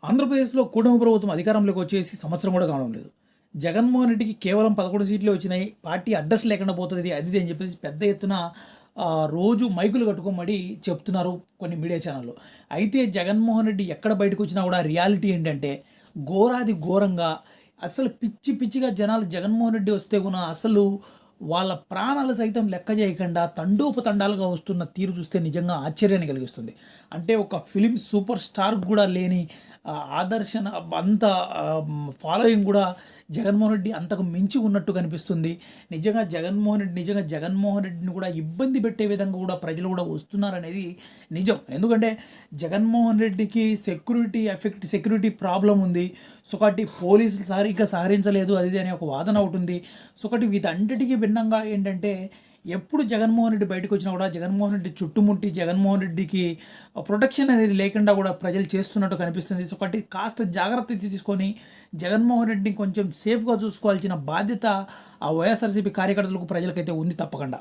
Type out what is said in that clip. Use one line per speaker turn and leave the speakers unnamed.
ఆంధ్రప్రదేశ్లో కూటమి ప్రభుత్వం అధికారంలోకి వచ్చేసి సంవత్సరం కూడా కావడం లేదు. జగన్మోహన్ రెడ్డికి కేవలం 11 సీట్లే వచ్చినాయి. పార్టీ అడ్రస్ లేకుండా పోతుంది అది ఇది అని చెప్పేసి పెద్ద ఎత్తున రోజు మైకులు కట్టుకోమడి చెప్తున్నారు కొన్ని మీడియా ఛానళ్ళు. అయితే జగన్మోహన్ రెడ్డి ఎక్కడ బయటకు వచ్చినా కూడా రియాలిటీ ఏంటంటే ఘోరాది ఘోరంగా అసలు పిచ్చి పిచ్చిగా జనాలు జగన్మోహన్ రెడ్డి వస్తే కూడా అసలు వాళ్ళ ప్రాణాలు సైతం లెక్క చేయకుండా తండోపతండాలుగా వస్తున్న తీరు చూస్తే నిజంగా ఆశ్చర్యాన్ని కలిగిస్తుంది. అంటే ఒక ఫిలిం సూపర్ స్టార్ కూడా లేని ఆదర్శన అంత ఫాలోయింగ్ కూడా జగన్మోహన్ రెడ్డి అంతకు మించి ఉన్నట్టు కనిపిస్తుంది. నిజంగా జగన్మోహన్ రెడ్డిని కూడా ఇబ్బంది పెట్టే విధంగా కూడా ప్రజలు కూడా వస్తున్నారనేది నిజం. ఎందుకంటే జగన్మోహన్ రెడ్డికి సెక్యూరిటీ ప్రాబ్లం ఉంది. సో ఒకటి పోలీసులు సరిగ్గా సహకరించలేదు అది అనే ఒక వాదన ఒకటి ఉంది. సో ఒకటి వీటన్నిటికీ భిన్నంగా ఏంటంటే ఎప్పుడు జగన్మోహన్ రెడ్డి బయటకు వచ్చినా కూడా జగన్మోహన్ రెడ్డి చుట్టుముట్టి జగన్మోహన్ రెడ్డికి ప్రొటెక్షన్ అనేది లేకుండా కూడా ప్రజలు చేస్తున్నట్టు కనిపిస్తుంది. సో ఒకటి కాస్త జాగ్రత్త తీసుకొని జగన్మోహన్ రెడ్డిని కొంచెం సేఫ్గా చూసుకోవాల్సిన బాధ్యత ఆ వైఎస్ఆర్సీపీ కార్యకర్తలకు ప్రజలకైతే ఉంది తప్పకుండా.